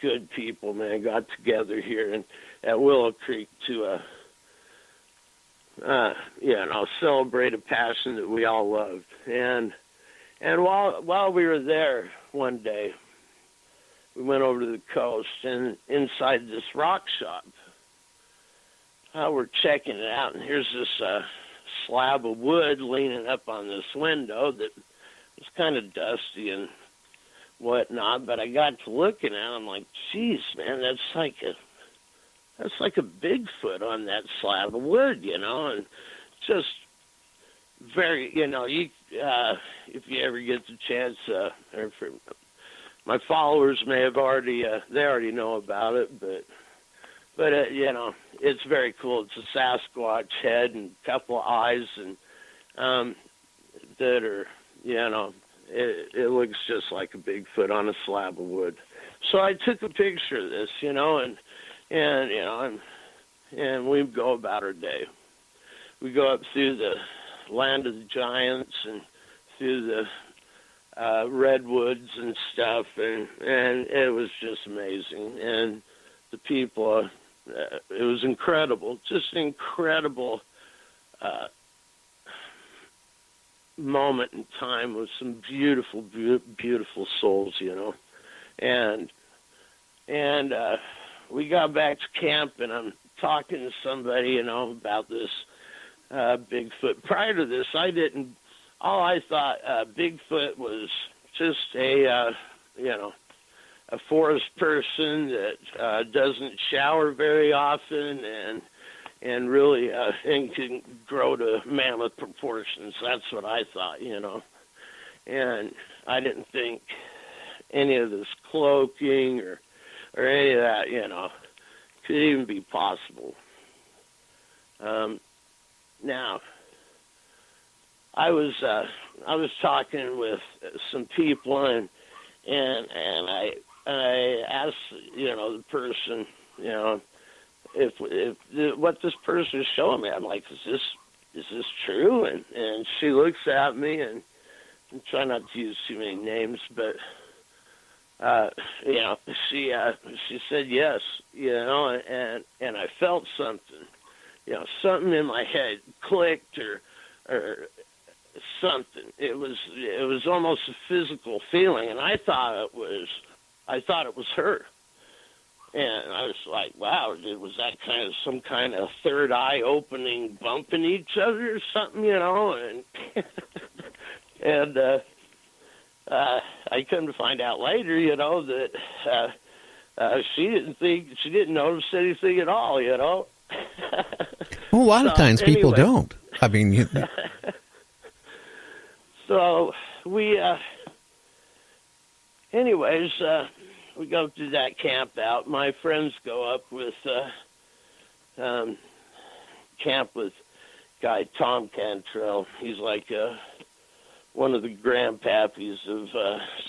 good people, man, got together here at Willow Creek to, celebrate a passion that we all loved. And while we were there one day, we went over to the coast, and inside this rock shop, we're checking it out, and here's this slab of wood leaning up on this window that was kind of dusty and whatnot. But I got to looking at it, I'm like, geez, man, that's like a Bigfoot on that slab of wood, and just very, if you ever get the chance, my followers may have they already know about it, but it's very cool. It's a Sasquatch head and a couple of eyes, and that are, it looks just like a Bigfoot on a slab of wood. So I took a picture of this, and we go about our day. We go up through the land of the giants and through the redwoods and stuff, and it was just amazing. And the people, it was incredible, just an incredible moment in time with some beautiful, beautiful souls, And we got back to camp, and I'm talking to somebody, about this Bigfoot. Prior to this, I thought Bigfoot was just a forest person that doesn't shower very often and really and can grow to mammoth proportions. That's what I thought, And I didn't think any of this cloaking or any of that, could even be possible. Now, I was talking with some people, and I asked, the person, if what this person is showing me. I'm like, is this true? And she looks at me, and I'm trying not to use too many names, but she said yes, and I felt something, something in my head clicked or something. It was almost a physical feeling, and I thought it was her. And I was like, wow, was that some kind of third eye opening, bumping each other or something, and and I come to find out later, that she didn't notice anything at all, Well, a lot of times people don't. I mean, so we, we go to that camp out. My friends go up with camp with guy Tom Cantrell. He's like one of the grandpappies of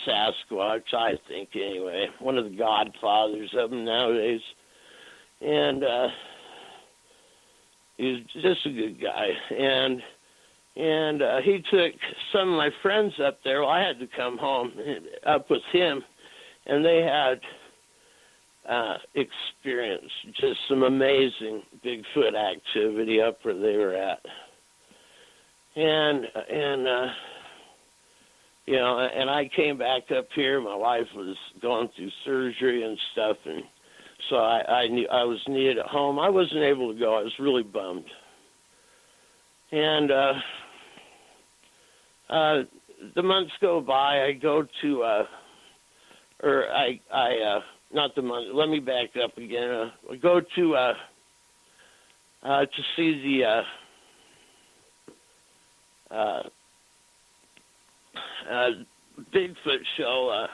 Sasquatch, I think, anyway. One of the godfathers of them nowadays. And he's just a good guy. And he took some of my friends up there. Well, I had to come home up with him, and they had experienced just some amazing Bigfoot activity up where they were at. And I came back up here. My wife was going through surgery and stuff, and so I knew I was needed at home. I wasn't able to go. I was really bummed. And the months go by. I go to, not the month. Let me back up again. I go to see the Bigfoot show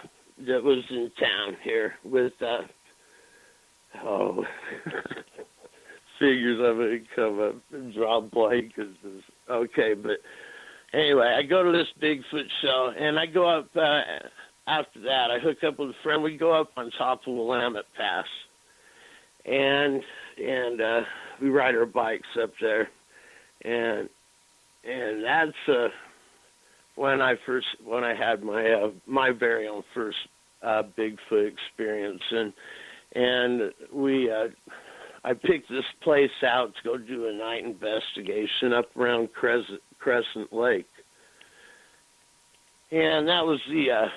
that was in town here with figures I'm going to come up and draw blank. Okay, but anyway, I go to this Bigfoot show, and I go up after that. I hook up with a friend. We go up on top of Willamette Pass, and we ride our bikes up there, and that's when I had my very own first Bigfoot experience, and I picked this place out to go do a night investigation up around Crescent Lake, and that was the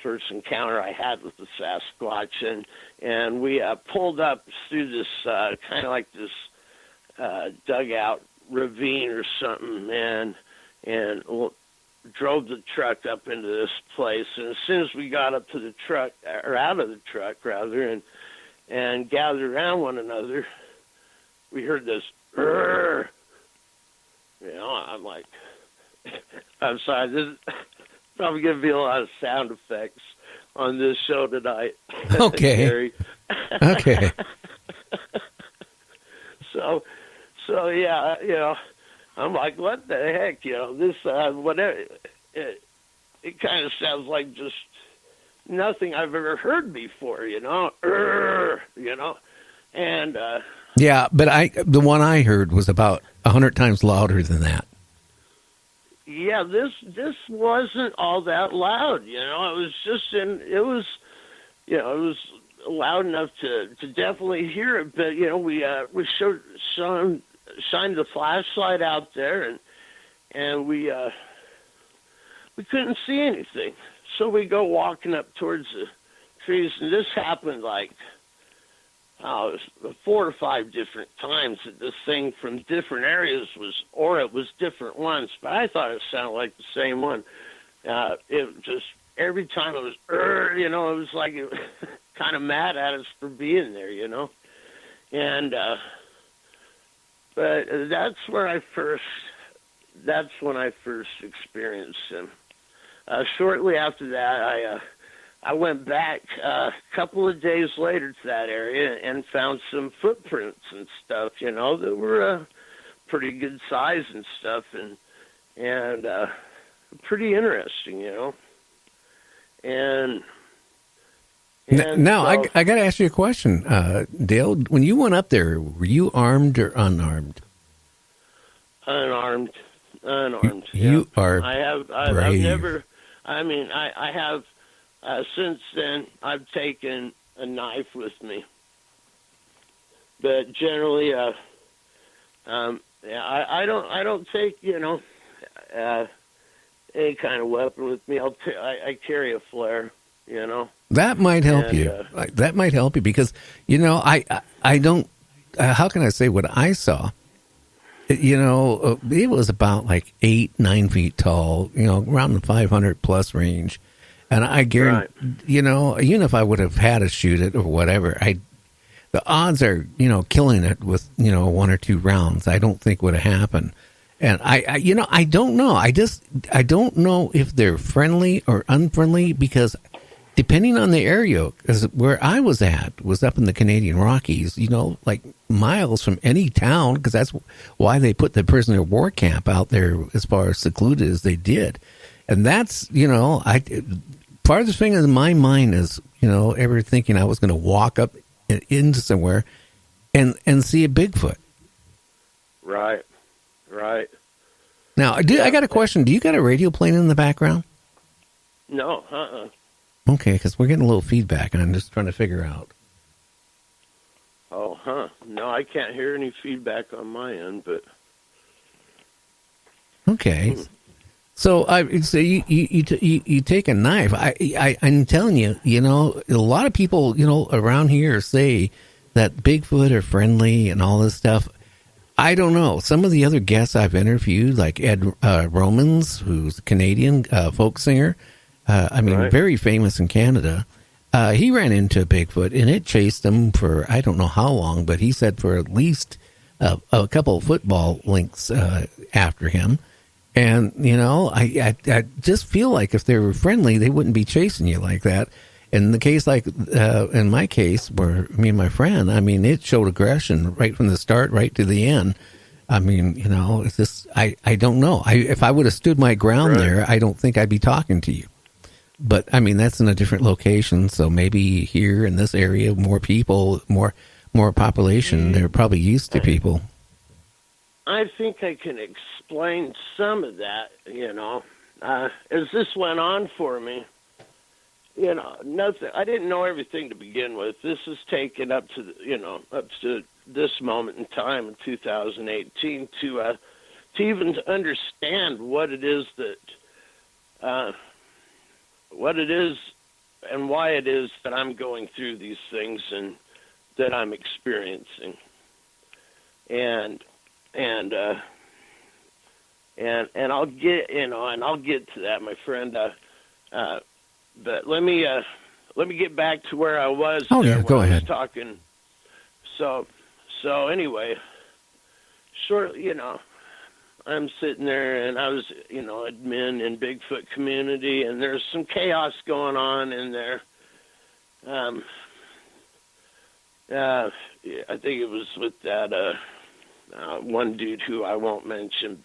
first encounter I had with the Sasquatch, and we pulled up through this kind of like this dugout ravine or something, and drove the truck up into this place. And as soon as we got up to the truck, or out of the truck rather, and gathered around one another, we heard this, "Rrr." I'm like, I'm sorry, this is probably going to be a lot of sound effects on this show tonight. Okay. Okay. So yeah, I'm like, what the heck, this, whatever, it kind of sounds like just nothing I've ever heard before, and, yeah, but the one I heard was about 100 times louder than that. Yeah, this wasn't all that loud, it was just it was loud enough to definitely hear it, but we shined the flashlight out there, and we couldn't see anything. So we go walking up towards the trees, and this happened like 4 or 5 different times that this thing from different areas it was different ones, but I thought it sounded like the same one. It just, every time it was, it was like it kind of mad at us for being there, and but that's when I first experienced him. Shortly after that, I went back a couple of days later to that area and found some footprints and stuff, that were pretty good size and stuff, and pretty interesting, And now, so, I got to ask you a question, Dale. When you went up there, were you armed or unarmed? Unarmed. You yeah. are I've brave. never. I mean, I have. Since then, I've taken a knife with me, but generally, I don't take any kind of weapon with me. I carry a flare, That might help you. That might help you because I don't. How can I say what I saw? It was about like 8-9 feet tall. Around the 500 plus range. And I guarantee, even if I would have had to shoot it or whatever, the odds are, killing it with, 1 or 2 rounds, I don't think would have happened. And I don't know. I don't know if they're friendly or unfriendly because depending on the area, because where I was at was up in the Canadian Rockies, like miles from any town, because that's why they put the prisoner of war camp out there as far as secluded as they did. And that's, farthest thing in my mind is, ever thinking I was going to walk up into somewhere and see a Bigfoot. Right. Now, I got a question. Do you got a radio playing in the background? No, Okay, because we're getting a little feedback, and I'm just trying to figure out. Oh, no, I can't hear any feedback on my end, but... Okay. So you take a knife. I'm telling you, a lot of people, around here say that Bigfoot are friendly and all this stuff. I don't know. Some of the other guests I've interviewed, like Ed Romans, who's a Canadian folk singer, Right. very famous in Canada. He ran into a Bigfoot, and it chased him for I don't know how long, but he said for at least a couple of football lengths after him. And, I just feel like if they were friendly, they wouldn't be chasing you like that. In the case like, in my case, where me and my friend, it showed aggression right from the start, right to the end. It's just, I don't know. If I would have stood my ground there, I don't think I'd be talking to you. But, that's in a different location. So maybe here in this area, more people, more population, they're probably used to people. I think I can explain some of that, as this went on for me. nothing. I didn't know everything to begin with. This is taken up to, up to this moment in time in 2018 to even understand what it is and why it is that I'm going through these things and that I'm experiencing. And I'll get, and I'll get to that, my friend. But let me get back to where I was. Oh yeah, go ahead. Talking. So anyway, I'm sitting there, and I was, admin in Bigfoot community, and there's some chaos going on in there. I think it was with that one dude who I won't mention,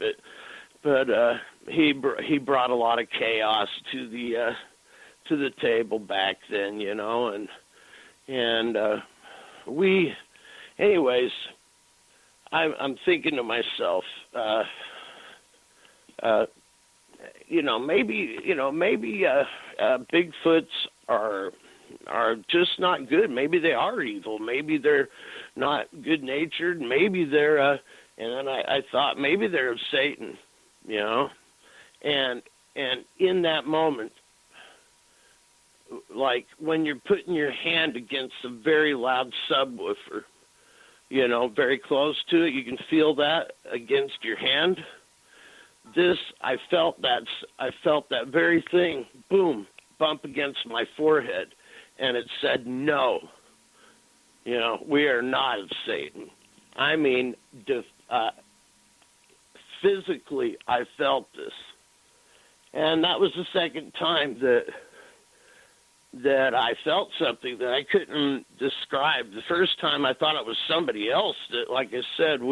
but he brought a lot of chaos to the table back then, and we, anyways, I'm thinking to myself, maybe Bigfoots are just not good. Maybe they are evil. Maybe they're not good natured. Maybe they're and then I thought maybe they're of Satan, and in that moment, like when you're putting your hand against a very loud subwoofer, very close to it, you can feel that against your hand. I felt that very thing, boom, bump against my forehead, and it said, no, we are not of Satan. I mean, physically, I felt this. And that was the second time that I felt something that I couldn't describe. The first time I thought it was somebody else that, like I said,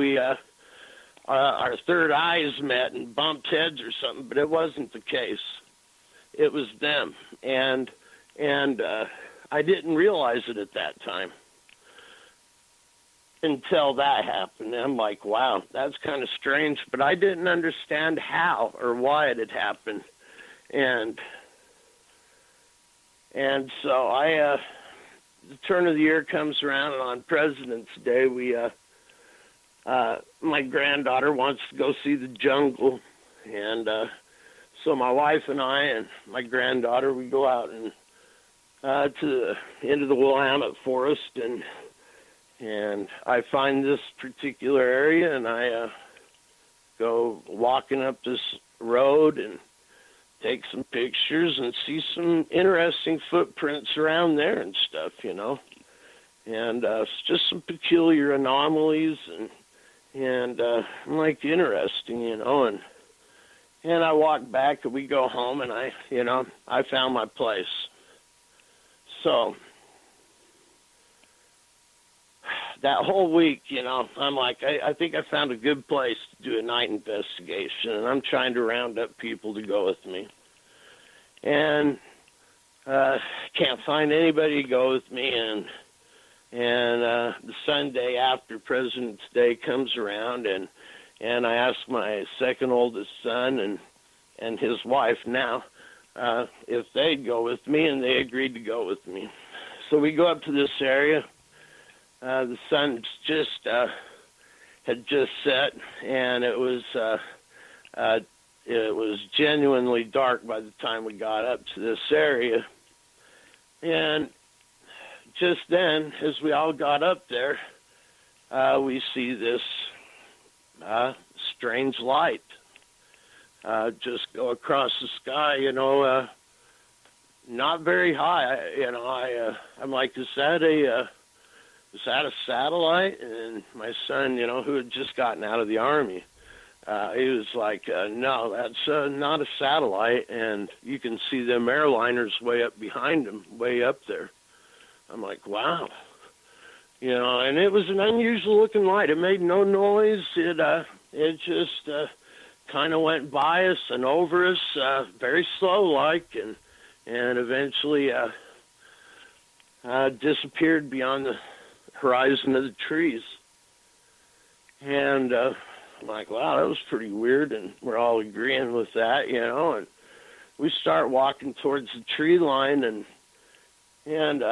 our third eyes met and bumped heads or something, but it wasn't the case. It was them. And I didn't realize it at that time until that happened. I'm like, wow, that's kind of strange, but I didn't understand how or why it had happened. And so the turn of the year comes around, and on President's Day, my granddaughter wants to go see the jungle, and so my wife and I and my granddaughter, we go out and to the end of the Willamette Forest, and I find this particular area, and I go walking up this road and take some pictures and see some interesting footprints around there and stuff, and it's just some peculiar anomalies and I'm like, interesting, and I walk back and we go home, and I found my place. So that whole week, I'm like, I think I found a good place to do a night investigation, and I'm trying to round up people to go with me. And can't find anybody to go with me, and the Sunday after President's Day comes around, and I ask my second oldest son and his wife now if they'd go with me, and they agreed to go with me. So we go up to this area. The sun had just set, and it was genuinely dark by the time we got up to this area. And just then, as we all got up there, we see this strange light just go across the sky, not very high. I'm like, is that a satellite? And my son, who had just gotten out of the Army, he was like, no, that's not a satellite, and you can see them airliners way up behind him, way up there. I'm like, wow. And it was an unusual looking light. It made no noise. It just kind of went by us and over us, very slow-like, and eventually disappeared beyond the horizon of the trees. And I'm like, wow, that was pretty weird, and we're all agreeing with that, and we start walking towards the tree line, And